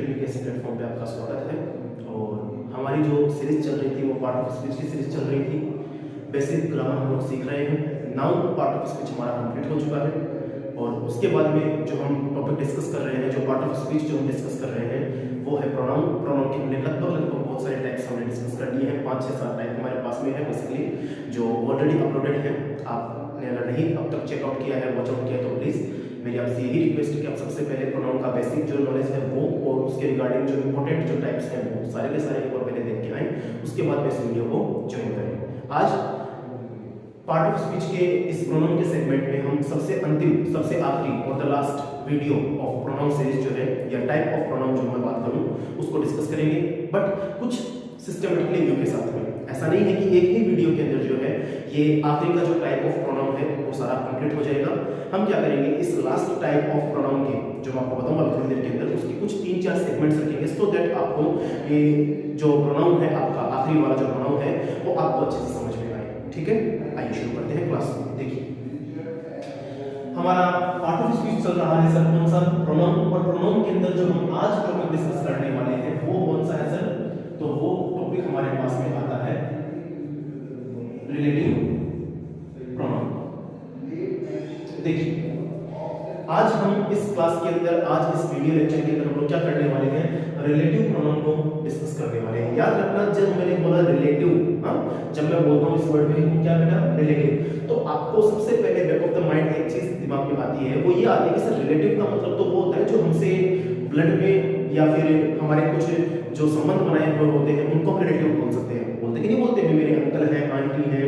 Education platform पे आपका स्वागत है। और हमारी जो सीरीज चल रही थी वो पार्ट ऑफ स्पीच की सीरीज चल रही थी। बेसिक ग्रामर हम लोग सीख रहे हैं। नाउन पार्ट ऑफ स्पीच हमारा कंप्लीट हो चुका है और उसके बाद में जो हम टॉपिक डिस्कस कर रहे हैं, जो पार्ट ऑफ स्पीच जो हम डिस्कस कर रहे हैं वो है प्रोनाउन। प्रोनाउन के हमने लगभग बहुत सारे टाइप्स हमने डिस्कस कर लिए हैं। 5 से 7 टाइप हमारे पास में है बेसिकली, जो ऑलरेडी अपलोडेड है। आपने अगर नहीं अब तक चेकआउट किया है, वॉच आउट किया तो प्लीज़ मेरी आपसे यही रिक्वेस्ट है कि आप सबसे पहले प्रोनाउन का बेसिक जो नॉलेज है वो और उसके रिगार्डिंग जो इंपॉर्टेंट जो टाइप्स हैं वो सारे के सारे एक बार पहले देख के आएँ, उसके बाद में इस वीडियो को ज्वाइन करें। आज पार्ट ऑफ स्पीच के इस प्रोनाउन के सेगमेंट में हम सबसे अंतिम, सबसे आखिरी और the last video of pronoun series जो है या टाइप ऑफ प्रोनाउन जो मैं बात करूं उसको डिस्कस करेंगे, बट कुछ सिस्टमेटिकली व्यू के साथ में। ऐसा नहीं है कि एक ही वीडियो के अंदर जो है ये आखिरी का जो टाइप ऑफ प्रोनाउन है वो सारा कंप्लीट हो जाएगा। हम क्या करेंगे, इस लास्ट टाइप ऑफ प्रोनाउन के जो मैं आपको बताऊंगा थोड़ी देर के अंदर, उसकी कुछ 3-4 सेगमेंट्स रखेंगे सो दैट आपको ये जो प्रोनाउन है आपका आखिरी वाला जो प्रोनाउन है वो आपको अच्छे से समझ में आए। ठीक है, आइए शुरू करते हैं क्लास। देखिए हमारा पार्ट ऑफ स्पीच चल रहा है सर कौन सा, प्रोनाउन। और प्रोनाउन के अंदर जो हम आज टॉपिक डिस्कस करने वाले हैं वो कौन सा है सर, तो वो टॉपिक हमारे पास में आता है रिलेटिव प्रोनाउन। देखिए आज हम इस क्लास के अंदर, आज इस वीडियो लेक्चर के अंदर हम लोग क्या करने वाले हैं, रिलेटिव प्रोनाउन को डिस्कस करने वाले हैं। याद रखना जब मैंने बोला रिलेटिव, जब मैं बोलता हूं इस वर्ड में क्या बेटा रिलेटिव, तो आपको सबसे पहले बैक ऑफ द माइंड एक चीज दिमाग में आती है, वो ये आती है कि सर रिलेटिव का मतलब तो वो होता है जो हमसे ब्लड में या फिर हमारे कुछ जो संबंध बनाए हुए होते हैं उनको हम रिलेटिव बोल सकते हैं। बोलते कि नहीं बोलते, मेरे अंकल है, आंटी है,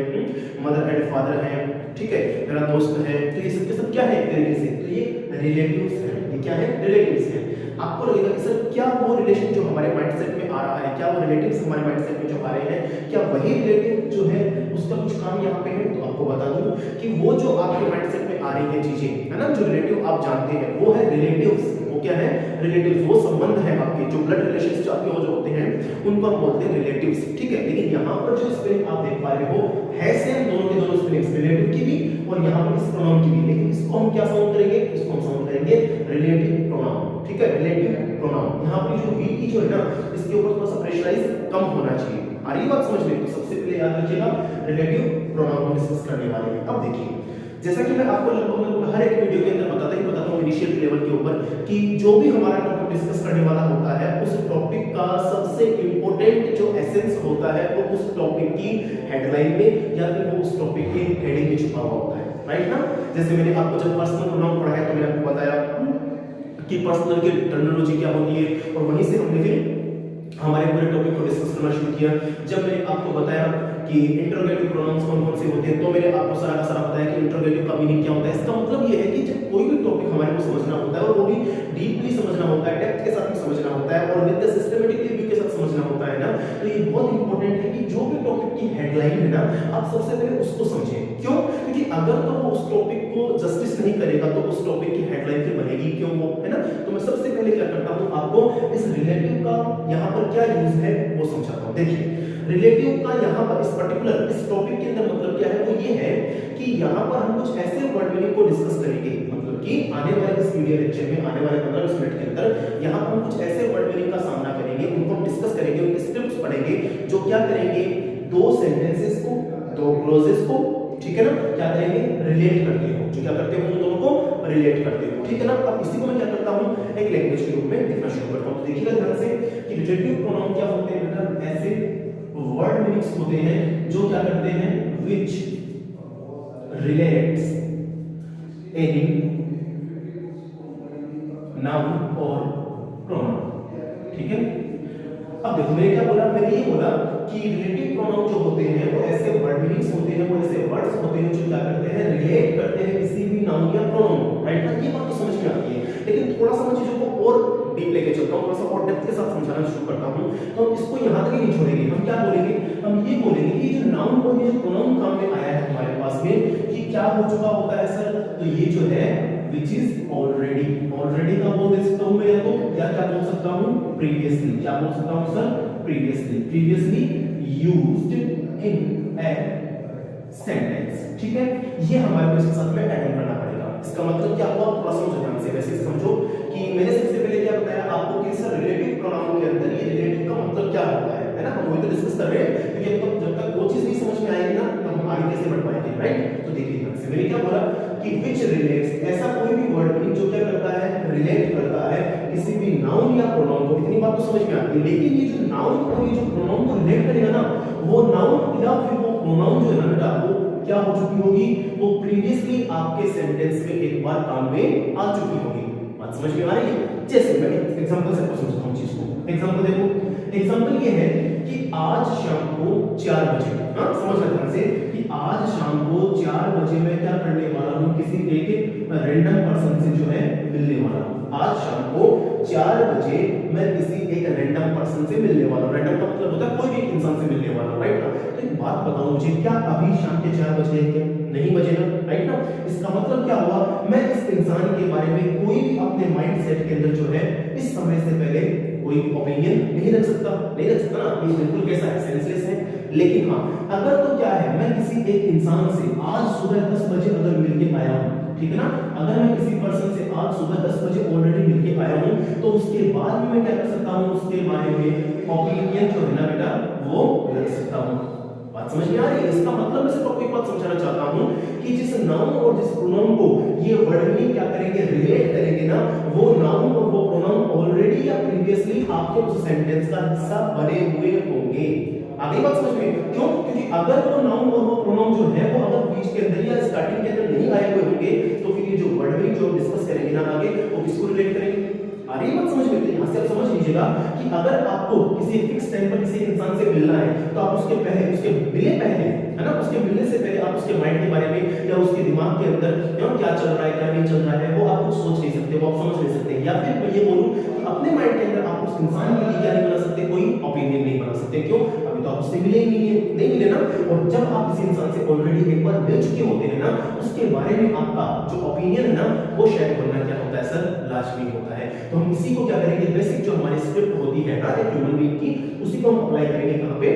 मदर एंड फादर है, ठीक है, मेरा दोस्त है, तो ये सब के सब क्या है एक तरीके से, तो ये रिलेटिव्स है। ये क्या है, रिलेटिव्स है। आपको लगेगा कि सर क्या वो रिलेशन जो हमारे माइंडसेट में आ रहा है, क्या वो रिलेटिव्स हमारे माइंडसेट में जो आ रहे हैं, क्या वही रिलेटिव जो है उसका कुछ काम यहाँ पे है, तो आपको बता दूं कि वो जो आपके माइंडसेट में आ रही है चीजें है ना, जो रिलेटिव आप जानते हैं वो है रिलेटिव्स। वो क्या है, रिलेटिव्स। वो संबंध है आपके, जो ब्लड रिलेशंस जो आपके जो होते हैं उनको हम बोलते हैं रिलेटिव्स। ठीक है, लेकिन यहाँ पर जो स्पेलिंग आप देख पा रहे हो है सेम, दोनों के दोनों स्पेलिंग्स, रिलेटिव की भी और यहाँ पर इस प्रोनाउन की भी, लेकिन इसको हम क्या साउंड करेंगे, इसको हम साउंड करेंगे रिलेटिव प्रोनाउन। ठीक है, रिलेटिव प्रोनाउन। यहाँ पर जो वी जो है ना, इसके ऊपर थोड़ा सा प्रेशराइज कम होना चाहिए। आ रही बात समझ में? तो सबसे पहले याद रखिएगा रिलेटिव प्रोनाउन को डिस्कस करने वाले हैं। अब देखिए जैसा कि मैं आपको लगभग हर एक वीडियो के अंदर बताता हूँ इनिशियल लेवल के ऊपर कि जो भी हमारा टॉपिक डिस्कस करने वाला होता है उस टॉपिक का सबसे इंपॉर्टेंट जो एसेंस होता है वो उस टॉपिक की हेडलाइन में या फिर वो उस टॉपिक के हेडिंग में छुपा हुआ होता है, राइट ना। जैसे मैंने आपको जब पर्सनल प्रोनाउन पढ़ाया तो मैंने आपको बताया कि पर्सनल की टर्मिनोलॉजी क्या होती है और वहीं से हमने फिर हमारे पूरे टॉपिक को डिस्कस करना शुरू किया। जब मैंने आपको बताया कि इंटरोगेटिव प्रोनाउंस कौन-कौन से होते हैं तो मैंने आपको सारा का सारा बताया कि इंटरोगेटिव का मीनिंग क्या होता है। इसका मतलब ये है कि जब कोई भी टॉपिक हमारे को समझना होता है और वो भी डीपली समझना होता है, डेप्थ के साथ में समझना होता है और विद द सिस्टमैटिक व्यू के साथ समझना होता है ना, तो ये बहुत इंपॉर्टेंट है कि जो भी टॉपिक की हेडलाइन है ना आप सबसे पहले उसको समझें। क्यों? क्योंकि अगर तो वो उस टॉपिक को जस्टिस नहीं करेगा तो उस टॉपिक की हेडलाइन फिर बनेगी क्यों, वो है ना। तो मैं सबसे पहले क्या करता हूं, आपको इस रिलेटिव का यहां पर क्या यूज है वो समझाता हूं। देखिए रिलेटिव का यहाँ पर इस पर्टिकुलर इस टॉपिक के अंदर मतलब क्या है, वो ये है कि यहाँ पर हम कुछ ऐसे वर्ड मीनिंग को डिस्कस करेंगे, मतलब कि आने वाले इस वीडियो लेक्चर में आने वाले 15-20 मिनट के अंदर यहाँ पर हम कुछ ऐसे वर्ड मीनिंग का सामना करेंगे, उनको हम डिस्कस करेंगे, उनके स्क्रिप्ट्स पढ़ेंगे जो क्या करेंगे, दो सेंटेंसेस को, दो क्लॉजेस को, ठीक है ना, क्या करेंगे, रिलेट करते हो, जो क्या करते हो उन दोनों को रिलेट करते हो, ठीक है ना। अब इसी को मैं क्या करता हूँ एक लैंग्वेज के रूप में लिखना शुरू करता हूँ। देखिएगा ध्यान से कि रिलेटिव प्रोनाउन क्या होते हैं बेटा, ऐसे वर्ड मीनिंग्स होते हैं जो क्या करते हैं, which relates any noun और pronoun। ठीक है, अब देखो मैंने क्या बोला, मैंने ये बोला कि रिलेटिव प्रोनाउन जो होते हैं वो ऐसे वर्ड मीनिंग्स होते हैं, वो ऐसे वर्ड्स होते हैं जो क्या करते हैं, रिलेट करते हैं किसी भी नाउन या प्रोनाउन, राइट ना। ये बात तो समझ में आती है, लेकिन थोड़ा सा मैं चीजों को और डीप लेके चलता हूं, थोड़ा सा और डेप्थ के साथ समझाना शुरू करता हूं। तो हम इसको यहां तक ही नहीं छोड़ेंगे, हम क्या बोलेंगे, हम ये बोलेंगे कि जो नाउन और ये जो प्रोनाउन काम में आया है हमारे पास में कि क्या हो चुका होता है सर, तो ये जो है which is already, already का बोल सकता हूं मैं, या तो क्या बोल सकता हूं, previously, क्या बोल सकता हूं sir, previously used in a sentence। ठीक है, ये हमारे को इसके साथ में ऐड ऑन करना पड़ेगा। इसका मतलब क्या हुआ, थोड़ा समझो ध्यान से। वैसे समझो कि मैंने सबसे पहले क्या बताया आपको कि सर रिलेटिव कर रहे हैं, क्योंकि जब तक वो चीज नहीं समझ में आएगी ना तो हम आगे कैसे बढ़ पाएंगे, राइट। तो देखिए ध्यान से, मैंने क्या बोला कि विच रिलेट्स, ऐसा कोई भी वर्ड नहीं जो क्या करता है, रिलेट करता है किसी भी नाउन या प्रोनाउन को। इतनी बात तो समझ में आती है, लेकिन ये जो नाउन और ये जो प्रोनाउन को रिलेट करेगा ना, वो नाउन या फिर वो प्रोनाउन जो है ना बेटा, वो क्या हो चुकी होगी, वो प्रीवियसली आपके सेंटेंस में एक बार काम में आ चुकी होगी। बात समझ में आ रही है? जैसे मैं एग्जांपल से समझाता हूं चीज को। एग्जांपल देखो, एग्जांपल ये है कि आज शाम को 4 बजे, हां समझ लो ध्यान से, कि आज शाम को 4 बजे मैं क्या करने वाला हूं, किसी एक रैंडम पर्सन से जो है मिलने वाला हूं। आज शाम को 4 बजे मैं किसी एक रैंडम पर्सन से मिलने वाला हूं। रैंडम का मतलब होता है कोई भी इंसान से मिलने वाला हूं, राइट ना। तो एक बात बताओ मुझे, क्या अभी शाम के 4 बजे क्या नहीं बजे ना, राइट ना। इसका मतलब क्या हुआ, मैं इस इंसान के बारे में कोई भी अपने माइंड सेट के अंदर जो है इस समय से पहले कोई भी ओपिनियन नहीं रख सकता ना। ये बिल्कुल कैसा है, सेंसलेस है। लेकिन हाँ, अगर तो क्या है, मैं किसी एक इंसान से आज सुबह 10 बजे अगर मिलके आया हूं, ठीक है ना, अगर मैं किसी पर्सन से आज सुबह 10 बजे ऑलरेडी मिलके आया हूं, तो उसके बाद भी मैं क्या कर सकता हूं, उसके बारे में ओपिनियन जो है ना बेटा वो रख सकता हूं। बात समझ में आ रही है? इसका मतलब मैं सिर्फ आपको एक बात समझाना चाहता हूं कि जिस नाउन और जिस प्रोनाउन को ये वर्ड मीनिंग क्या करेंगे, रिलेट करेंगे ना, वो नाउन और वो प्रोनाउन ऑलरेडी या प्रीवियसली आपके उस सेंटेंस का हिस्सा बने हुए होंगे। आगे बात समझ में? क्यों? क्योंकि अगर वो नाउन और वो प्रोनाउन जो है वो अगर बीच के अंदर या स्टार्टिंग के अंदर नहीं आए हुए होंगे, तो फिर ये जो वर्ड मीनिंग जो डिस्कस करेंगे ना आगे, वो किसको रिलेट करेंगे? अरे बात समझ में? यहां से आप समझ लीजिएगा कि अगर आपको किसी फिक्स टाइम पर किसी इंसान से मिलना है, तो आप उसके पहले, उसके मिलने पहले, है ना, उसके मिलने से पहले आप उसके माइंड के बारे में या उसके दिमाग के अंदर क्या चल रहा है क्या नहीं चल रहा है वो आप कुछ सोच नहीं सकते, वो आप समझ नहीं सकते। या फिर मैं ये बोलूं कि अपने माइंड के अंदर आप उस इंसान के लिए क्या नहीं बना सकते, कोई ओपिनियन नहीं बना सकते। क्यों? अभी तो आप उससे मिले ही नहीं मिले ना। और जब आप किसी इंसान से ऑलरेडी एक बार मिल चुके होते हैं ना, उसके बारे में आपका जो ओपिनियन है ना वो शेयर करना क्या होता है सर, लाजमी होता है। तो हम इसी को क्या करेंगे, बेसिक जो हमारी स्क्रिप्ट होती है ना एक ह्यूमन बीइंग की, उसी को हम अप्लाई करेंगे कहां पे,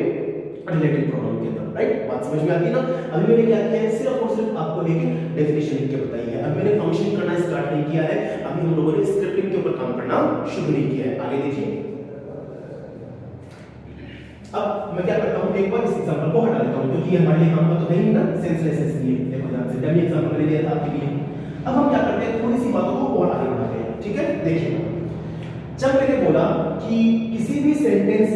रिलेटिव प्रोनाउन के अंदर, राइट। बात समझ में आती है ना। अभी मैंने क्या किया है, सिर्फ और सिर्फ आपको एक डेफिनेशन लिख के बताई है। अभी मैंने फंक्शन करना स्टार्ट नहीं किया है, अभी हम लोगों ने स्क्रिप्टिंग के ऊपर काम करना शुरू नहीं किया है। आगे देखिए, अब मैं क्या करता हूं, एक बार इस एग्जांपल को हटा देता हूं क्योंकि हमारे लिए काम का तो है ही ना, सेंसलेस है। इसलिए देखो ध्यान से, डमी एग्जांपल मैंने दिया था आपके लिए। अब हम क्या करते हैं, थोड़ी सी बातों को और आगे बढ़ाते हैं, ठीक है। देखिए, जब मैंने बोला कि किसी भी सेंटेंस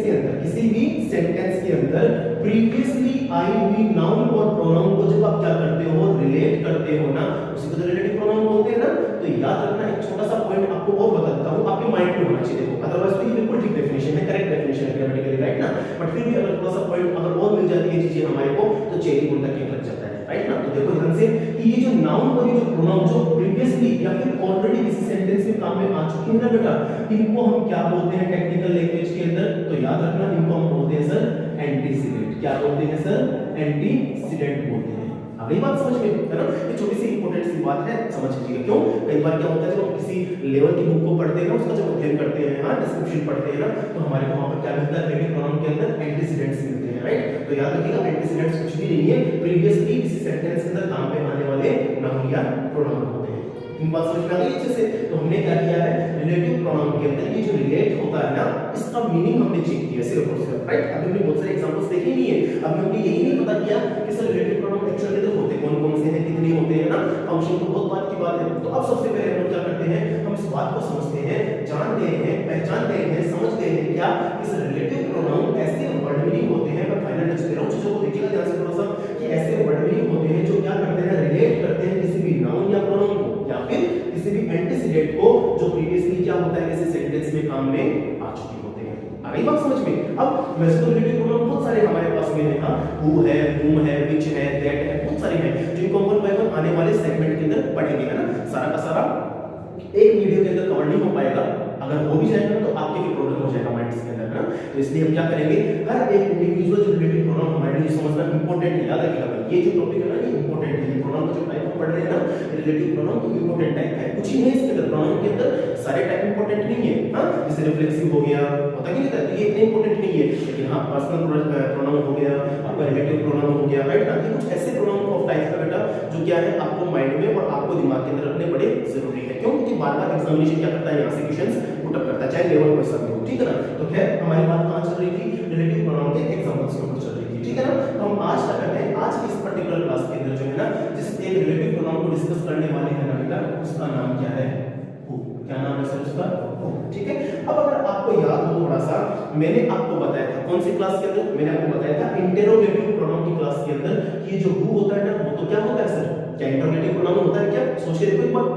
के अंदर प्रीवियसली आई हुई नाउन और प्रोनाउन को जब आप क्या करते हो, रिलेट करते हो ना, उसी को रिलेटिव प्रोनाउन बोलते हैं ना। तो याद रखना, एक छोटा सा पॉइंट आपको और बता देता हूं, आपके माइंड में होना चाहिए। देखो अदरवाइज तो ये बिल्कुल ठीक डेफिनेशन है, करेक्ट डेफिनेशन है ग्रामेटिकली, राइट ना। बट फिर भी अगर थोड़ा सा पॉइंट अगर और मिल जाती है चीजें हमारे को, तो चेरी गुण तक लग जाता है, राइट ना। तो देखो ध्यान से कि ये जो नाउन और ये जो प्रोनाउन जो प्रीवियसली या फिर ऑलरेडी किसी सेंटेंस में काम में आ चुकी है ना बेटा, इनको हम क्या बोलते हैं टेक्निकल लैंग्वेज के अंदर, तो याद रखना इनको हम बोलते हैं सर एंटीसीडेंट। क्या बोलते हैं सर? एंटीसीडेंट बोलते हैं। अब ये बात समझ में है ना, ये छोटी सी इंपॉर्टेंट सी बात है, समझ लीजिएगा। क्यों? कई बार क्या होता है, जब हम किसी लेवल की बुक को पढ़ते हैं ना, उसका जब अध्ययन करते हैं, हां डिस्क्रिप्शन पढ़ते हैं ना, तो हमारे को वहां पर क्या मिलता है, रिलेटिव प्रोनाउन के अंदर एंटीसीडेंट्स मिलते हैं, राइट। तो याद रखिएगा, एंटीसीडेंट्स कुछ भी नहीं है, प्रीवियसली किसी सेंटेंस के अंदर काम पे आने वाले नाउन या प्रोनाउन होते हैं। इन बात समझ में आ गई अच्छे से। तो हमने क्या किया है, रिलेटिव प्रोनाउन के अंदर ये जो रिलेट होता है ना, इसका मीनिंग हमने चेक किया सिर्फ और सिर्फ, राइट। अभी हमने बहुत सारे एग्जांपल्स देखे नहीं है, अब हमने यही नहीं पता किया कि सर रिलेटिव प्रोनाउन एक्चुअली के अंदर होते कौन-कौन से हैं, कितने होते हैं ना, फंक्शन तो बहुत बात की बात है। तो अब सबसे पहले हम क्या करते हैं, हम इस बात को समझते हैं, जानते हैं, पहचानते हैं, समझते हैं क्या इस रिलेटिव प्रोनाउन ऐसे वर्ड मीनिंग होते हैं। मैं फाइनल टच दे रहा हूं, चीजों को देखिएगा ध्यान से थोड़ा सा, कि ऐसे वर्ड मीनिंग होते हैं जो क्या करते हैं, रिलेट करते हैं किसी भी नाउन या प्रोनाउन को या फिर किसी भी एंटीसीडेंट को जो प्रीवियसली क्या होता है किसी सेंटेंस में काम में आ चुके होते हैं। आ गई बात समझ में? अब वैसे तो रिलेटिव प्रोनाउन बहुत सारे हमारे पास में है, हां हु है, whom है, which है, that है, बहुत सारे हैं जिनको हम वन बाय वन आने वाले सेगमेंट के अंदर पढ़ेंगे, है ना। सारा का सारा एक वीडियो के अंदर कवर नहीं हो पाएगा, अगर हो भी जाएगा तो आपके भी प्रॉब्लम हो जाएगा माइंड्स के अंदर, है ना। तो इसलिए हम क्या करेंगे, हर एक इंडिविजुअल जो रिलेटिव प्रोनाउन हमारे लिए समझना इंपॉर्टेंट है। याद रखिएगा ये जो टॉपिक है ना, ये इंपॉर्टेंट है। ये प्रोनाउन का जो टाइप हम पढ़ रहे हैं ना, रिलेटिव प्रोनाउन तो इंपॉर्टेंट टाइप है, कुछ ही नहीं इसके अंदर। प्रोनाउन के अंदर सारे टाइप इंपॉर्टेंट नहीं है, हां जैसे रिफ्लेक्सिव हो गया, होता नहीं था, ये इतने इंपॉर्टेंट नहीं है। लेकिन हां पर्सनल प्रोनाउन हो गया, आपका रिलेटिव प्रोनाउन हो गया, राइट ना। ये कुछ ऐसे प्रोनाउन ऑफ टाइप का बेटा जो क्या है आपको माइंड में और आपको दिमाग के अंदर रखने बड़े जरूरी है। क्यों? क्योंकि बार-बार एग्जामिनेशन क्या करता है, यहाँ से क्वेश्चंस पुट अप करता है, चाहे लेवल क्वेश्चन भी हो, ठीक है ना। तो खैर हमारी बात कहाँ चल रही थी, रिलेटिव प्रोनाउन के एग्जांपल्स के ऊपर चल रही थी, ठीक है ना। तो हम आज क्या करते हैं, आज की इस पर्टिकुलर क्लास के अंदर जो है ना, जिस एक रिलेटिव प्रोनाउन को डिस्कस करने वाले हैं ना बेटा, उसका नाम क्या है, हु। क्या नाम है सर उसका, हु, ठीक है। अब अगर आपको याद हो थोड़ा सा, मैंने आपको बताया था कौन सी क्लास के अंदर, मैंने आपको बताया था इंटेरोगेटिव प्रोनाउन की क्लास के अंदर, ये जो हु होता है ना, वो तो क्या होता है सर, क्या इंटेरोगेटिव प्रोनाउन होता है क्या, सोच के देखो एक बार,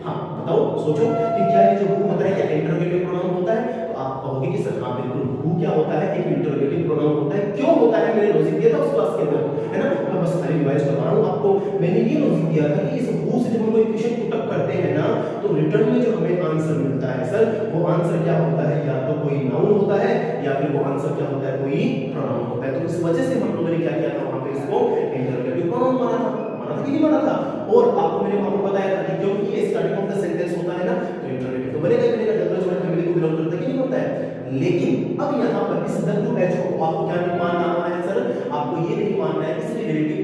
हाँ बताओ, सोचो कि क्या ये जो हु होता है क्या इंटेरोगेटिव प्रोनाउन होता है। तो आप कहोगे कि सर हाँ बिल्कुल, हु क्या होता है, एक इंटेरोगेटिव प्रोनाउन होता है। क्यों होता है, मैंने लॉजिक दिया था उस क्लास के अंदर, है ना। मैं बस खाली रिवाइज कर रहा हूं आपको। मैंने ये लॉजिक दिया था कि इस हु से जब हम कोई क्वेश्चन पुट अप करते हैं ना, तो रिटर्न में जो हमें आंसर मिलता है सर, वो आंसर क्या होता है, या तो कोई नाउन होता है या फिर वो आंसर क्या होता है, कोई प्रोनाउन होता है। तो इस वजह से हम लोगों ने क्या किया था, वहां पे इसको इंटेरोगेटिव प्रोनाउन माना था कि नहीं माना था। और आपको मैंने वहां पर बताया था कि क्योंकि ये स्टार्टिंग ऑफ द सेंटेंस होता है ना, तो इंटरोगेटिव तो बनेगा ही बनेगा, जनरल जॉइंट फैमिली को बिलोंग करता है कि नहीं होता है। लेकिन अब यहाँ पर इस WH को आपको क्या नहीं मानना है सर, आपको ये नहीं मानना है कि रिलेटिव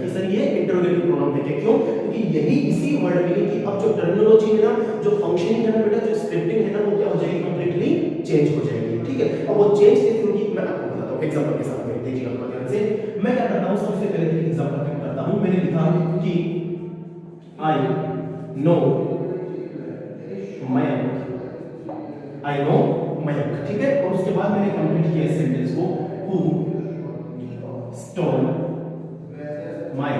कि सर ये इंटरोगेटिव प्रोनाउन है। क्यों? क्योंकि यही इसी वर्ड मीनिंग की अब जो टर्मिनोलॉजी है ना, जो फंक्शनिंग है ना बेटा, जो स्क्रिप्टिंग है ना, वो क्या हो जाएगी, कंप्लीटली चेंज हो जाएगी, ठीक है। अब वो चेंज कैसे होगी मैं आपको बताता हूं एग्जांपल के साथ में, देखिएगा थोड़ा ध्यान से। मैं क्या करता हूं, सबसे पहले एक एग्जांपल पिक करता हूं। मैंने लिखा कि I know Mayank, I know Mayank, ठीक है। और उसके बाद मैंने कंप्लीट किया इस सेंटेंस को, हु स्टोल माय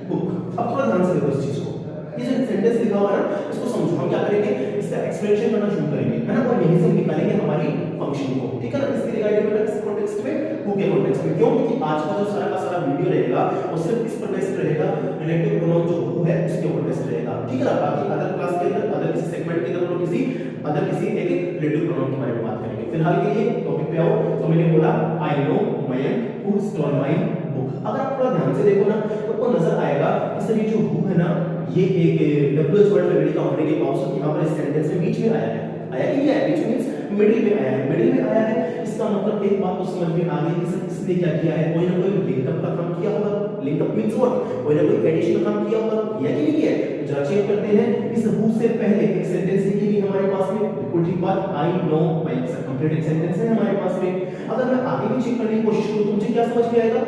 बुक। अब थोड़ा ध्यान से देखो इस चीज को, ये जो सेंटेंस लिखा हुआ है ना, इसको समझो। हम क्या करेंगे, इसका एक्सप्लेनेशन करना शुरू करेंगे, है ना, और यहीं से निकालेंगे हमारी फंक्शन को, ठीक है ना। इसके रिगार्डिंग में किस कॉन्टेक्स्ट में, हु के कॉन्टेक्स्ट में। क्यों? क्योंकि आज का जो सारा का सारा वीडियो रहेगा वो सिर्फ इस पर बेस्ड रहेगा, रिलेटिव प्रोनाउन जो हु है उसके ऊपर बेस्ड रहेगा, ठीक है ना। बाकी अदर क्लास के अंदर, अदर किसी सेगमेंट के अंदर, किसी अदर किसी एक रिलेटिव प्रोनाउन के बारे में बात करेंगे। फिलहाल के लिए टॉपिक पे आओ। तो मैंने बोला I know Mayank who stole my book. अगर आप थोड़ा ध्यान से देखो ना, तो आपको नजर आएगा कि सर ये जो हु है ना, ये एक WH वर्ड फैमिली का होने के बावजूद यहाँ पर इस सेंटेंस में बीच में आया है, आया कि नहीं आया, बीच मींस मिडिल में आया है, मिडिल में आया है। इसका मतलब एक बात तो समझ में आ गई कि सर इसने क्या किया है, कोई ना कोई लिंकअप का काम किया होगा। लिंकअप मींस व्हाट, कोई ना कोई एडिशन का काम किया होगा, किया कि नहीं किया। जरा चेक करते हैं, इस हु से पहले एक सेंटेंस लिखी हुई हमारे पास में, बिल्कुल ठीक बात, I know Mayank, sir complete एक सेंटेंस है हमारे पास में। अगर मैं आगे भी चेक करने की कोशिश करूं तो मुझे क्या समझ में आएगा,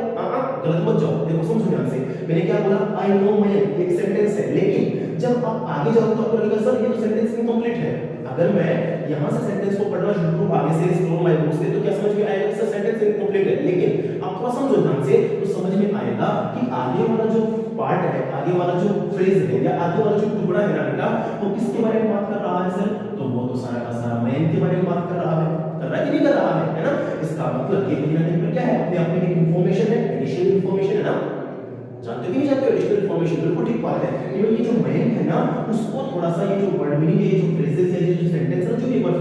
गलत मत जाओ, देखो समझो ध्यान से। मैंने क्या बोला, आई नो मयंक एक सेंटेंस है, लेकिन जब आप आगे जाओ तो आपको लगेगा सर ये तो सेंटेंस इनकम्प्लीट है। अगर मैं यहां से सेंटेंस को पढ़ना शुरू करूं आगे से स्टोर माय बुक से, तो क्या समझ में आएगा सर सेंटेंस इनकम्प्लीट है। लेकिन आप थोड़ा समझो ध्यान से, तो समझ में आएगा कि आगे वाला जो पार्ट है, आगे वाला जो फ्रेज है या आगे वाला जो टुकड़ा है ना बेटा, वो किसके बारे में बात कर रहा है सर, तो वो तो सारा का सारा मयंक के बारे में बात कर रहा है कि नहीं कर रहा है ना। इसका मतलब ये कहीं ना कहीं पर क्या है, अपने आप में एक इंफॉर्मेशन है, एडिशनल इंफॉर्मेशन है ना। जानते कि नहीं जानते, एडिशनल इंफॉर्मेशन, बिल्कुल ठीक बात है। केवल ये जो मयंक है ना, उसको थोड़ा सा ये जो वर्ड मीनिंग है, ये जो फ्रेजेस है, ये जो सेंटेंस है, जो एक बार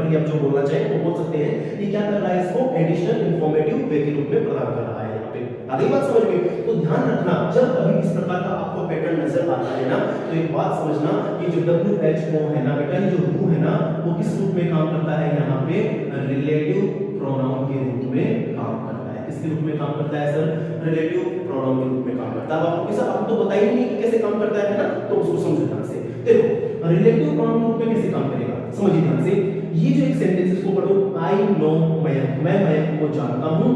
के लिए आप जो बोलना चाहें वो बोल सकते हैं, ये क्या कर रहा है, इसको एडिशनल इंफॉर्मेटिव वे के रूप में प्रदान कर रहा है। यहाँ पे आगे बात समझ में, तो ध्यान रखना जब कभी इस प्रकार का आपको पैटर्न नजर आता है ना, तो एक बात समझना, ये जो WHO है ना बेटा, ये जो हु है ना, वो किस रूप में काम करता है, यहाँ पे रिलेटिव प्रोनाउन के रूप में काम करता है। किसके रूप में काम करता है सर, रिलेटिव प्रोनाउन के रूप में काम करता है। आपको कैसा, आपको तो बताया ही नहीं कि कैसे काम करता है ना, तो उसको समझो ध्यान से। देखो रिलेटिव प्रोनाउन के रूप में कैसे काम करेगा, समझिए ध्यान से। ये जो एक सेंटेंस इसको पढ़ो, आई नो मयंक, मैं मयंक को जानता हूं।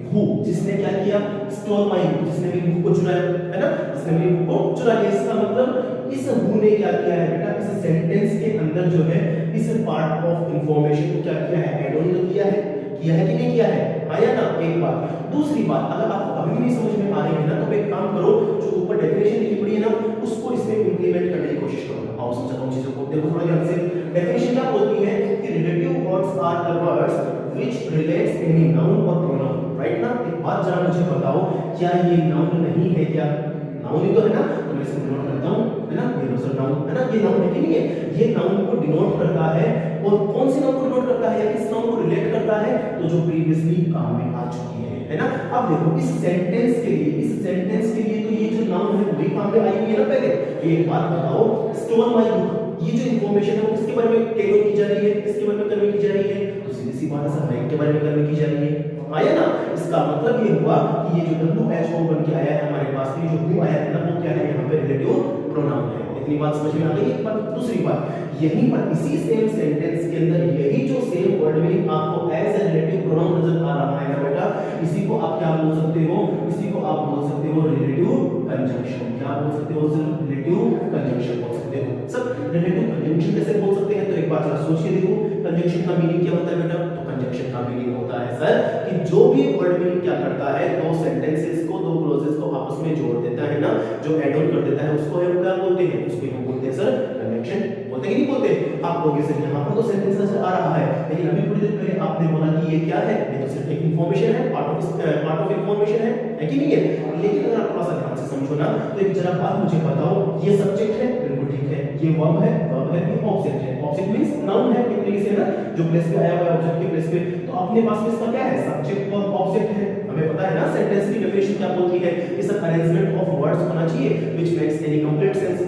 हु जिसने क्या किया, स्टोल माय बुक, जिसने मेरी बुक को चुराया, है ना, जिसने मेरी बुक को चुरा लिया। इसका मतलब इस हु ने क्या किया है बेटा, इस सेंटेंस के अंदर जो है इस पार्ट ऑफ इंफॉर्मेशन को क्या किया है, ऐड ऑन किया है कि नहीं किया है, आया ना, एक बात। दूसरी बात, अगर आपको अभी भी नहीं समझ में आ रही है ना, तो एक काम करो, जो ऊपर डेफिनेशन लिखी पड़ी है ना, उसको इसमें इंप्लीमेंट करने की कोशिश करो। आओ समझाता हूं चीजों को, देखो थोड़ा ध्यान से। डेफिनेशन क्या बोलती है कि relative words are the words which relates any noun और प्रोनाउन, राइट ना। एक बात जरा मुझे बताओ, क्या ये नाउन नहीं है, क्या नाउन ही तो है ना, तो मैं इसको डिनोट करता हूं, है ना, ये दूसरा नाउन है ना, ये नाउन है कि नहीं है, ये नाउन को डिनोट करता है। और कौन सी नाउन को डिनोट करता है, या किस नाउन को रिलेट करता है, तो जो प्रीवियसली काम में आ चुकी है ना। अब देखो इस सेंटेंस के लिए तो ये जो नाउन है वही काम में आई हुई है ना पहले। एक बात बताओ, स्टोल माय बुक, ये जो इंफॉर्मेशन है वो किसके बारे में की जा रही है, किसके बारे में कन्वे की जा रही है, तो सीधी सी बात है सर मयंक के बारे में कन्वे की जा रही है, आया ना। इसका मतलब ये हुआ कि ये जो WHO बन के आया है हमारे पास में, जो हु आया है ना, वो क्या है यहाँ पे रिलेटिव प्रोनाउन है। इतनी बात समझ में आ गई। पर दूसरी बात, यहीं पर इसी सेम सेंटेंस के अंदर यही जो सेम वर्ड मीनिंग आपको एज ए रिलेटिव प्रोनाउन नजर आ रहा है ना बेटा, इसी को आप क्या बोल सकते हो, इसी को आप बोल सकते हो रिलेटिव कंजंक्शन। क्या बोल सकते हो? रिलेटिव कंजंक्शन बोल सकते हो। सब रिलेटिव कंजंक्शन कैसे बोल सकते हैं? तो एक बात जरा सोच के देखो, कंजंक्शन का मीनिंग क्या होता है बेटा? तो कंजंक्शन का मीनिंग होता है सर कि जो भी वर्ड मीनिंग क्या करता है, दो सेंटेंसेस को, दो क्लॉजेस को आपस में जोड़ देता है ना, जो ऐड ऑन कर देता है, उसको हम क्या बोलते हैं? उसको हम बोलते हैं सर कंजंक्शन। बोलते कि नहीं बोलते? आप कहोगे सर यहाँ पर तो सेंटेंस नजर आ रहा है, लेकिन अभी थोड़ी देर पहले आपने बोला कि ये क्या है? ये तो सिर्फ एक इंफॉर्मेशन है, पार्ट ऑफ इंफॉर्मेशन है कि नहीं है? लेकिन अगर आप थोड़ा सा ध्यान से समझो ना, तो एक जरा बात मुझे बताओ, ये सब्जेक्ट है, बिल्कुल ठीक है, ये वर्ब है, ये ऑब्जेक्ट है। ऑब्जेक्ट मींस नाउन है एक तरीके से ना, जो प्लेस पे आया हुआ है ऑब्जेक्ट के प्लेस पे। तो अपने पास में इसका क्या है? सब्जेक्ट वर्ब ऑब्जेक्ट है। हमें पता है ना सेंटेंस की डेफिनेशन क्या बोलती है? It's a arrangement of words होना चाहिए which makes any complete sense.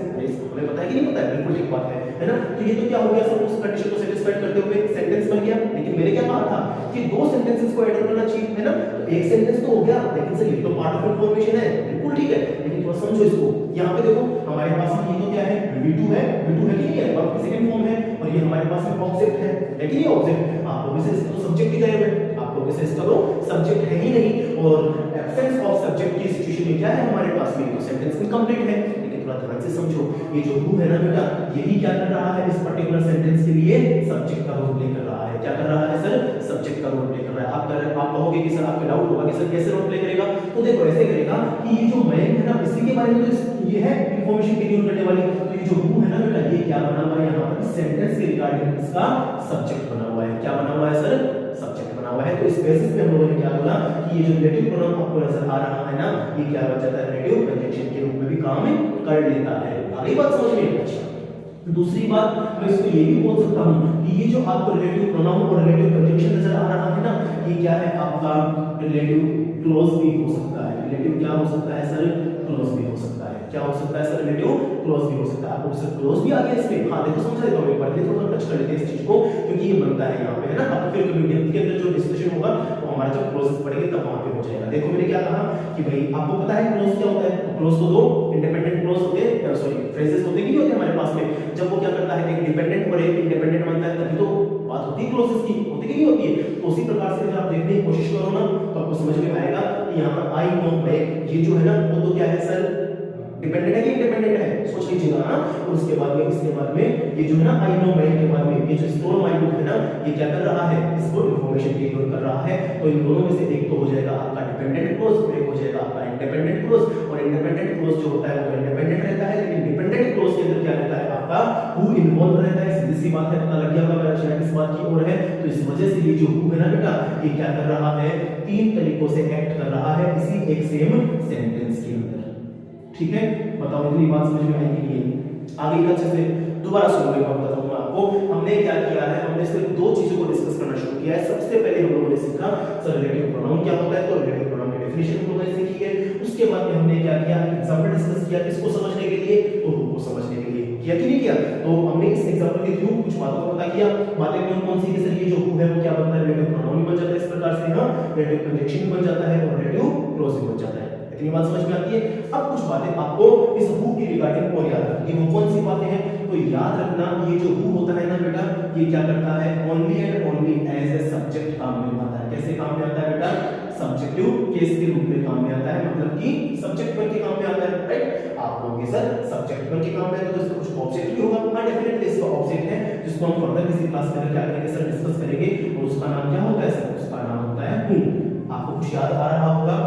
हमें पता है कि नहीं पता है? बिल्कुल ठीक बात है ना? तो ये तो क्या हो गया, सब उस कंडीशन को सेटिस्फाइड करते हुए सेंटेंस बन गया। लेकिन मैंने क्या कहा था कि दो सेंटेंसेस को ऐड करना चाहिए, है ना? तो एक सेंटेंस तो हो गया, लेकिन सर ये तो पार्ट ऑफ इंफॉर्मेशन है, बिल्कुल ठीक है, लेकिन थोड़ा समझो इसको। यहाँ पे देखो हमारे पास ये तो क्या है? V2 है, V2 है कि नहीं है? वर्ब की सेकंड फॉर्म है, और ये हमारे पास में ऑब्जेक्ट है कि नहीं? ऑब्जेक्ट आप लोग इसे तो सब्जेक्ट ही गए हुए, आप लोग इसे करो सब्जेक्ट है ही नहीं, और एब्सेंस ऑफ सब्जेक्ट की सिचुएशन में क्या है हमारे पास में? तो सेंटेंस इनकम्प्लीट है। लेकिन थोड़ा ध्यान से समझो, ये जो हु है ना बेटा, यही क्या कर रहा है इस पर्टिकुलर सेंटेंस के लिए? सब्जेक्ट का रोल प्ले कर रहा है। क्या कर रहा है सर? सब्जेक्ट का रोल प्ले कर रहा है। आप कहोगे कि सर, आपको डाउट होगा कि सर कैसे रोल प्ले करेगा? तो देखो ऐसे करेगा कि ये जो मैं है ना, इसी के बारे में तो ये है इंफॉर्मेशन क्लियर करने वाली। तो ये जो हु है ना बेटा, ये क्या बना हुआ है यहाँ पर? सेंटेंस के रिगार्डिंग इसका सब्जेक्ट बना हुआ है। क्या बना हुआ है सर? सब्जेक्ट बना हुआ है। तो इस बेसिस पे हम लोगों ने क्या बोला कि ये जो रिलेटिव प्रोनाउन आपको नजर आ रहा है ना, ये क्या बन जाता है? रिलेटिव कंजंक्शन के रूप में भी काम कर लेता है। आगे बात समझ में? अच्छा, दूसरी बात मैं इसको ये भी बोल सकता हूँ कि ये जो आपको रिलेटिव प्रोनाउन और रिलेटिव कंजंक्शन नजर आ रहा है ना, ये क्या है? आपका रिलेटिव क्लोज भी हो सकता है। रिलेटिव क्या हो सकता है सर? क्लोज भी हो सकता है। क्या हो सकता है सर? रिलेटिव क्लोज भी हो सकता है। आपको सर क्लोज भी आ गया इसमें? हाँ देखो समझा देता हूँ एक बार, ये थोड़ा टच कर लेते हैं इस चीज को, क्योंकि ये बनता है यहाँ पे, है ना? अब फिर कभी डेप्थ के अंदर जो डिस्कशन होगा वो हमारा जब क्लोजेस पढ़ेंगे तब वहां पे हो जाएगा। देखो मैंने क्या कहा कि भाई आपको पता है क्लोज क्या होता है? क्लोज तो दो इंडिपेंडेंट क्लोज होते हैं, सॉरी फ्रेजेस होते नहीं होते हमारे पास में। जब वो क्या करता है, एक डिपेंडेंट और एक इंडिपेंडेंट बनता है, तभी तो बात होती है क्लोजेस की, होती कि नहीं होती है? तो उसी प्रकार से अगर आप देखने की कोशिश करो ना, तो आपको समझ में आएगा कि यहाँ पर आई नो बैक, ये जो है ना, वो तो क्या है सर? डिपेंडेंट है कि इंडिपेंडेंट है? सोच लीजिएगा ना। और उसके बाद में, इसके बाद में ये जो है ना आई नो बैक के बाद में ये जो स्टोर माय बुक है ना, ये क्या कर रहा है? इसको इंफॉर्मेशन क्लियर कर रहा है। तो इन दोनों में से एक तो हो जाएगा आपका डिपेंडेंट क्लोज और एक हो जाएगा आपका इंडिपेंडेंट क्लोज। और इंडिपेंडेंट क्लोज जो होता है वो इंडिपेंडेंट रहता है, लेकिन डिपेंडेंट क्लोज के अंदर क्या रहता है? आपका हु इन्वॉल्व रहता है। सीधी सी बात है, पता लग गया होगा शायद इस बात की ओर है। तो इस वजह से ये जो हु है ना बेटा, ये क्या कर रहा है? तीन तरीकों से एक्ट कर रहा है इसी एक सेम सेंटेंस के अंदर। ठीक है, बताओ इतनी बात समझ में आई कि नहीं? आगे का अच्छे से दोबारा सुनो, एक बार बताता हूं आपको। हमने क्या किया है? हमने सिर्फ दो चीजों को डिस्कस करना शुरू किया है। सबसे पहले हम लोगों ने सीखा सर रिलेटिव प्रोनाउन क्या होता है, तो रिलेटिव प्रोनाउन की डेफिनेशन हम लोगों ने सीखी है। उसके बाद में हमने क्या किया? एग्जांपल डिस्कस किया, किसको समझने के लिए? तो हु को समझने के लिए। किया कि नहीं किया? तो हमने इस एग्जांपल के थ्रू कुछ बातों को पता किया। बातें कौन कौन सी? सर ये जो हु है वो क्या बनता है? रिलेटिव प्रोनाउन बन जाता है इस प्रकार से, हां रिलेटिव कंजंक्शन बन जाता है और रिलेटिव क्लोज बन जाता है। इतनी बात समझ में आती है? अब कुछ बातें आपको इस हु की रिगार्डिंग और याद रखनी है। वो कौन सी बातें हैं? तो याद रखना, ये जो हु होता है ना बेटा, ये क्या करता है? Only and only as a subject काम में आता है। कैसे काम में आता है बेटा? सब्जेक्टिव केस के रूप में काम में आता है, मतलब कि सब्जेक्ट बन के काम में आता है। राइट? आप कहोगे सर सब्जेक्ट बन के काम में आता है तो इसका कुछ ऑब्जेक्ट भी होगा। हां डेफिनेटली इसका ऑब्जेक्ट है, जिसको हम फर्दर किसी क्लास में क्या करेंगे सर? डिस्कस करेंगे। और उसका नाम क्या होता है सर? उसका नाम होता है हु। आपको कुछ याद आ रहा होगा,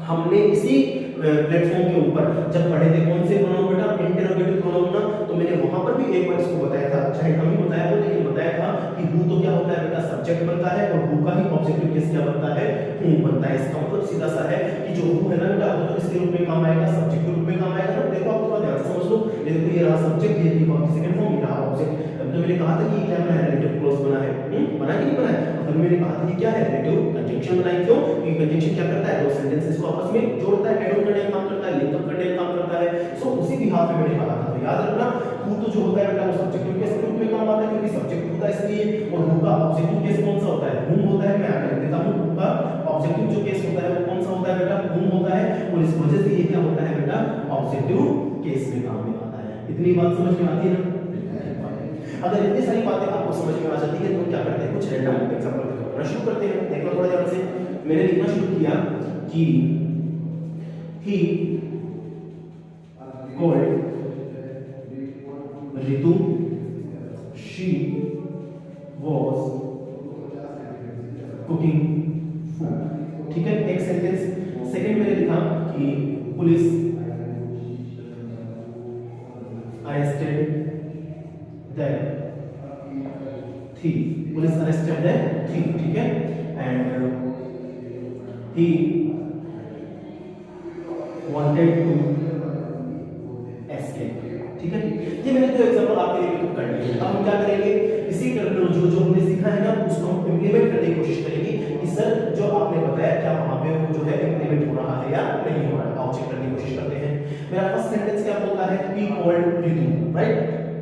हमने इसी प्लेटफॉर्म के ऊपर जब पढ़े थे कौन से प्रोनाउन बेटा? इंटरोगेटिव प्रोनाउन ना। तो मैंने वहां पर भी एक बार इसको बताया था, चाहे हम ही बताया हो लेकिन बताया था कि हु तो क्या होता है बेटा? सब्जेक्ट बनता है और हु का ही ऑब्जेक्टिव केस क्या बनता है? हु बनता है। इसका मतलब सीधा सा है कि जो हु है ना बेटा, वो तो किसके रूप में काम आएगा? सब्जेक्ट के रूप में काम आएगा। देखो आप थोड़ा ध्यान से समझ लो। देखो ये रहा सब्जेक्ट, ये वर्ब की सेकंड फॉर्म, ये रहा ऑब्जेक्ट। तो मैंने कहा था कि क्या बना है? रिलेटिव क्लोज बना है। बना कि नहीं बना है? तो मैंने कहा था कि क्या है? रिलेटिव कंजंक्शन बनाई। क्यों? क्योंकि कंजंक्शन क्या करता है? दो सेंटेंसेस को आपस में जोड़ता है, ऐड ऑन करने का काम करता है, लिंक अप करने का काम करता है। सो उसी बिहाफ पे मैंने कहा था। तो याद रखना, हु तो जो होता है बेटा वो सब्जेक्टिव केस के रूप में काम आता है, क्योंकि सब्जेक्ट होता है इसलिए। और हु का ऑब्जेक्टिव केस कौन सा होता है? हु होता है। मैं आगे लिख देता हूं, हु का ऑब्जेक्टिव जो केस होता है वो कौन सा होता है बेटा, whom होता है, और इस वजह से ये क्या होता है बेटा, ऑब्जेक्टिव केस में काम में आता है। इतनी बात समझ में आती है ना? अगर इतनी सारी बातें आपको समझ में आ जाती है तो क्या करते हैं, कुछ रैंडम एग्जांपल करना शुरू करते हैं। देखो थोड़ा ध्यान से, मैंने लिखना शुरू किया कि he called Ritu, she was cooking food। ठीक है, एक सेंटेंस। सेकंड मैंने लिखा कि police arrested the thief, police arrested the thief, ठीक है, and he wanted to escape। ठीक है, ये मैंने तो एग्जांपल आपके लिए पिक कर दिए। अब हम क्या करेंगे, इसी टर्मिनोलॉजी जो हमने सीखा है ना उसको हम इंप्लीमेंट करने की कोशिश करेंगे कि सर जो आपने बताया क्या वहां पे वो जो है इंप्लीमेंट हो रहा है या नहीं हो रहा है। आओ चेक करने की कोशिश करते हैं। मेरा फर्स्ट सेंटेंस क्या बोलता है, he called Ritu, राइट,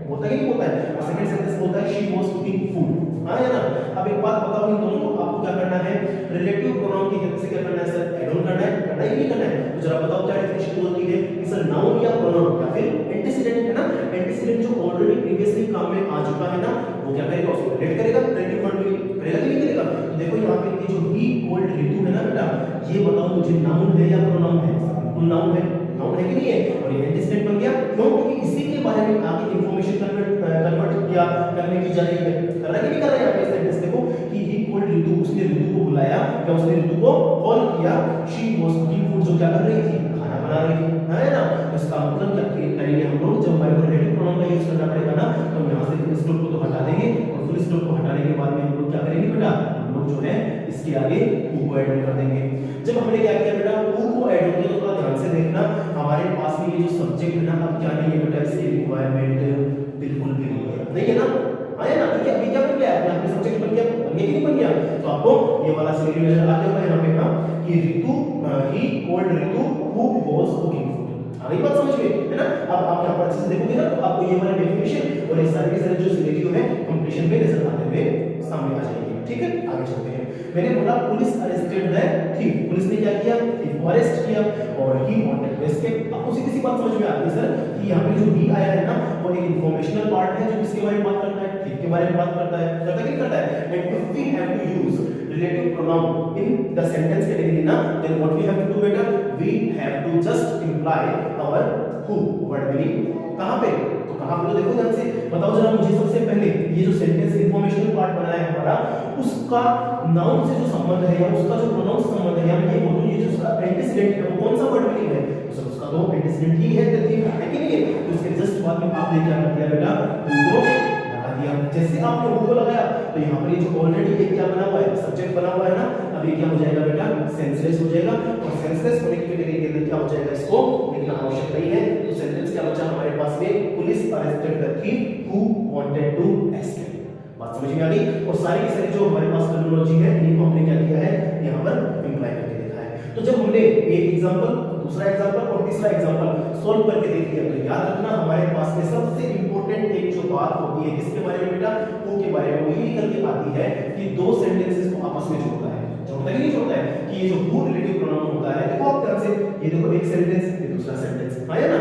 बोलता है कि बोलता है, और सेकंड सेंटेंस बोलता है she was cooking food। हां या ना? अब एक बात बताओ, इन दोनों को आपको क्या करना है, रिलेटिव प्रोनाउन की हेल्प से क्या करना है सर, ऐड ऑन करना है कि नहीं करना है? तो जरा बताओ क्या डेफिनेशन होती है कि सर नाउन या प्रोनाउन या फिर एंटीसीडेंट है ना, एंटीसीडेंट जो ऑलरेडी प्रीवियसली काम में आ चुका है ना वो क्या करेगा, उसको रिलेट करेगा, रिलेटिव वर्ड में करेगा कि नहीं करेगा? तो देखो यहाँ पे ये जो he called Ritu है ना बेटा, ये बताओ मुझे नाउन है या प्रोनाउन है? बिल्कुल नाउन है, नाउन है कि नहीं है? और ये एंटीसीडेंट बन गया क्यों, क्योंकि इसी के बारे में आगे इंफॉर्मेशन कन्वर्ट किया करने की जा रही है, कर रहा है कि नहीं कर रहा है? यहाँ पे सेंटेंस देखो कि he called Ritu, उसने ऋतु को बुलाया या उसने ऋतु को कॉल किया, she was cooking food, जो क्या कर रही थी, खाना बना रही थी, है ना? तो इसका मतलब क्या करेंगे हम लोग, जब हमारे को रिलेटिव प्रोनाउन का यूज करना पड़ेगा ना तो हम यहाँ से फुल स्टॉप को तो हटा देंगे, और फुल स्टॉप को हटाने के बाद में हम लोग क्या करेंगे बेटा, हम लोग जो है इसके आगे who को ऐड कर देंगे। जब हमने क्या किया बेटा, who को ऐड किया तो थोड़ा ध्यान से देखना, हमारे पास में ये जो सब्जेक्ट है ना अब क्या नहीं है बेटा, इसकी रिक्वायरमेंट बिल्कुल भी नहीं है ना, आया ना? क्योंकि अभी क्या बन गया, यहाँ पे सब्जेक्ट बन गया, बन गया कि नहीं बन गया? तो आपको ये वाला सिनेरियो नजर आ जाएगा यहाँ पे ना कि Ritu, he called Ritu who was cooking food। आ गई बात समझ में, है ना? अब आप यहाँ पर अच्छे से देखोगे ना तो आपको ये वाला डेफिनेशन और ये सारे के सारे जो सिनेरियो है कंप्लीशन में नजर आते हुए सामने आ जाएंगे। ठीक है, आगे चलते हैं। मैंने बोला police arrested the thief, police ने क्या किया, थीफ को अरेस्ट किया, और ही वांटेड टू एस्केप। आपको सीधी सी बात समझ में आती है सर कि यहाँ पे जो ही आया है ना वो एक इंफॉर्मेशनल पार्ट है जो किसके बारे में बात करता है, थीफ के बारे में बात करता है, करता है कि नहीं करता है? And if we have to use relative pronoun in the sentence category na, then what we have to do beta, we have to just imply our who word meaning कहां पे, तो कहां पे, तो देखो ध्यान से बताओ जरा मुझे, सबसे पहले ये जो सेंटेंस इंफॉर्मेशनल पार्ट बना है हमारा उसका नाउन से जो संबंध है या उसका जो प्रोनाउन से संबंध है, या ये बोलूं ये जो उसका एंटीसीडेंट है वो कौन सा वर्ड मीनिंग है, तो सर उसका तो एंटीसीडेंट ही है, है कि नहीं है? तो इसके जस्ट बाद में आपने क्या कर दिया बेटा, उनको दिया। जैसे आपने वो लगाया तो यहाँ पर ये जो ऑलरेडी एक क्या बना हुआ है, सब्जेक्ट बना हुआ है ना, अब ये क्या हो जाएगा बेटा, सेंसलेस हो जाएगा, और सेंसलेस होने की कैटेगरी के अंदर क्या हो जाएगा, इसको लिखना आवश्यक नहीं है। तो सेंटेंस क्या बचा हमारे पास में, police arrested the thief who wanted to escape. बात समझ में आ गई? और सारी की सारी जो हमारे पास टर्मिनोलॉजी है इनको हमने क्या किया है यहाँ पर इंप्लाई करके देखा है। तो जब हमने एक एग्जांपल, दूसरा एग्जांपल और तीसरा एग्जांपल सॉल्व करके देख लिया तो याद रखना हमारे पास में सबसे इंपॉर्टेंट एक जो बात होती है किसके बारे में बेटा, हु के बारे में, वो ये निकल के आती है कि दो सेंटेंसेस को आपस में जोड़ता है, जोड़ता है कि नहीं जोड़ता है, कि ये जो हु रिलेटिव प्रोनाउन होता है, देखो आप ध्यान से, ये देखो एक सेंटेंस ये दूसरा सेंटेंस, आया ना?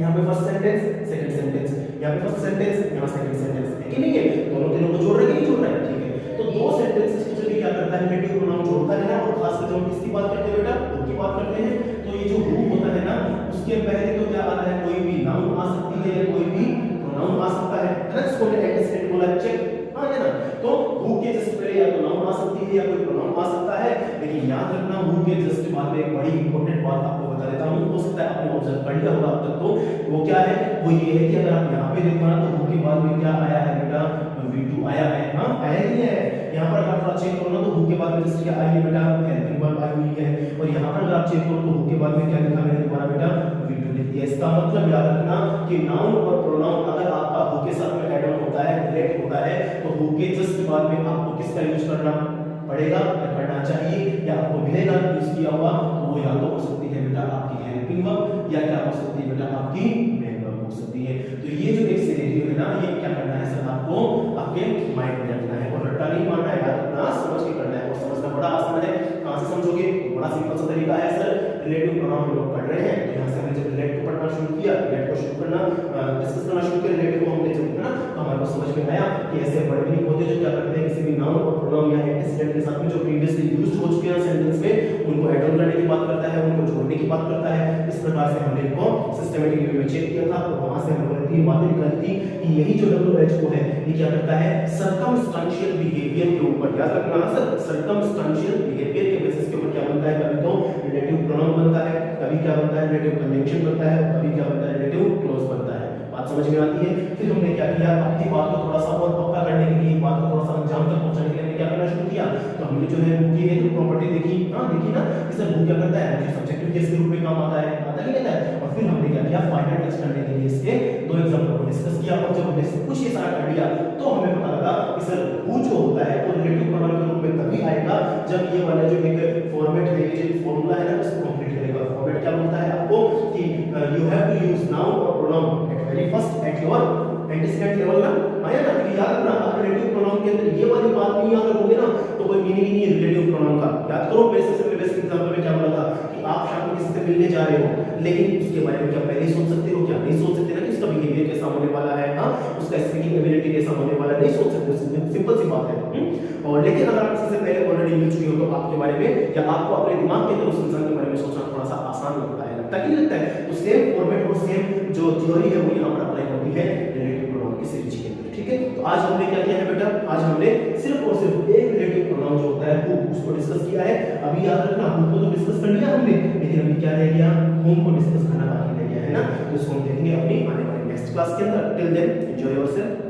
यहाँ पे फर्स्ट सेंटेंस सेकंड सेंटेंस, यहाँ पे फर्स्ट सेंटेंस यहाँ सेकंड सेंटेंस, है कि नहीं है? दोनों तीनों को जोड़ रहा है कि नहीं जोड़ रहा है? ठीक है, तो दो सेंटेंसेस को जब क्या करता है, रिलेटिव प्रोनाउन जोड़ता है ना, और खासकर जब हम किसकी बात करते हैं बेटा, हु की बात करते हैं, तो ये जो हु होता है ना उसके पहले तो क्या आता है, कोई भी नाउन आ सकती है या कोई भी प्रोनाउन आ सकता है ना, इसको मैंने एंटीसीडेंट बोला, चेक, हाँ है ना? तो हु के जस्ट पहले या तो नाउन आ सकती है या कोई प्रोनाउन आ सकता है, लेकिन याद रखना हु के जस्ट बाद में एक बड़ी इंपॉर्टेंट बात आपको बता देता हूं, हो सकता है आपने ऑब्जर्व कर लिया होगा अब तक, तो वो क्या है, वो ये है कि अगर आप यहाँ पे देखो ना तो हु के बाद में क्या आया है बेटा, V2 आया है, हाँ आया नहीं है? यहाँ पर अगर आप चेक करो ना तो हु के बाद में जस्ट क्या आई है बेटा, हेल्पिंग वर्ब आई हुई है, और यहाँ पर अगर आप चेक करो तो हु के बाद में क्या लिखा मैंने दोबारा बेटा, V2 लिख दिया। इसका मतलब याद रखना कि नाउन और प्रोनाउन अगर आपका हु के साथ में ऐड ऑन होता है, रिलेट होता है, तो हु के जस्ट बाद में आपको किसका यूज करना पड़ेगा या करना चाहिए या आपको मिलेगा यूज किया हुआ, तो वो या तो हो सकती है बेटा आपकी हेल्पिंग वर्ब या क्या हो सकती है बेटा आपकी मेन वर्ब हो सकती है। तो ये जो एक सिनेरियो है ना, ये क्या करना है सर, आपको आपके माइंड में रखना है और रट्टा नहीं मारना है, याद रखना, समझ के करना है, और समझना बड़ा आसान है। कहां से सोचोगे तो बड़ा सिंपल सा तरीका है सर, रिलेटिव प्रोनाउन हम लोग पढ़ रहे हैं तो यहाँ से हमने जब रिलेट को पढ़ना शुरू किया, रिलेट को शुरू करना डिस्कस करना शुरू किया, रिलेटिव को हमने जब है ना तो हमारे को समझ में आया कि ऐसे वर्ड भी होते जो क्या करते हैं किसी भी नाउन और प्रोनाउन या एंटीसीडेंट के साथ में जो प्रीवियसली यूज्ड हो चुके हैं सेंटेंस में उनको ऐड ऑन करने की बात करता है, उनको जोड़ने की बात करता है। इस प्रकार से हमने इनको सिस्टमैटिक वे में चेक किया था और वहां से हमने ये बातें निकाली थी कि यही जो WHO है ये क्या करता है सर्कमस्टेंशियल बिहेवियर के ऊपर, याद रखना सर, सर्कमस्टेंशियल बिहेवियर के बेसिस के ऊपर क्या बनता है, कभी तो रिलेटिव प्रोनाउन बनता है, कभी क्या बनता है रिलेटिव कंजंक्शन बनता है, कभी क्या बनता है रिलेटिव क्लॉज बनता है। बात समझ में आती है। फिर हमने क्या किया, अपनी बात को थोड़ा सा और पक्का करने के लिए, बात को थोड़ा सा अंजाम तक पहुंचाने के लिए हमने क्या करना शुरू किया, तो हमने जो है बुक की एक प्रॉपर्टी देखी, हां देखी ना, इससे बुक क्या करता है, मुझे सब्जेक्टिव केस के रूप में काम आता है, आता नहीं आता है। और फिर हमने क्या किया, फाइनल टेस्ट करने के लिए इसके दो एग्जांपल को डिस्कस किया और जब हमने सब कुछ ये सारा कर लिया तो हमें पता लगा कि सर हु जो होता है वो रिलेटिव प्रोनाउन के रूप में तभी आएगा जब ये वाला जो एक फॉर्मेट है, ये जो फार्मूला है ना उसको कंप्लीट करेगा। फॉर्मेट क्या बोलता है आपको कि you have to use noun और pronoun at very first at your antecedent level ना, आया ना, कि याद रखना आप रिलेटिव प्रोनाउन के अंदर ये वाली बात नहीं याद रखोगे ना तो कोई मीनिंग नहीं है रिलेटिव प्रोनाउन का। याद करो बेसिक से बेसिक एग्जांपल में क्या बोला था कि आप शाम को किसी से मिलने जा रहे हो लेकिन उसके बारे में क्या पहले ही सोच सकते हो, क्या नहीं सोच सकते ना कि उसका बिहेवियर कैसा होने वाला है, हां उसका स्पीकिंग एबिलिटी कैसा होने वाला है, नहीं सोच सकते, सिंपल सी बात है। और लेकिन अगर आप किसी से पहले ऑलरेडी मिल चुके हो तो आपके बारे में या आपको अपने दिमाग के अंदर उस इंसान के बारे में सोचना थोड़ा सा आसान लगता है, लगता नहीं लगता है। तो सेम फॉर्मेट और सेम जो थ्योरी है वो यहाँ पर अप्लाई होती है रिलेटिव प्रोनाउन की सीरीज के अंदर, ठीक है। तो आज हमने क्या किया है बेटा, आज हमने सिर्फ और सिर्फ एक रिलेटिव प्रोनाउन जो होता है हु उसको डिस्कस किया है। अभी याद रखना हु को तो डिस्कस कर लिया हमने, लेकिन अभी क्या रह गया, हुम को डिस्कस करना बाकी रह गया है ना, तो इसको हम देखेंगे अपनी आने वाली नेक्स्ट क्लास के अंदर। Till then enjoy yourself.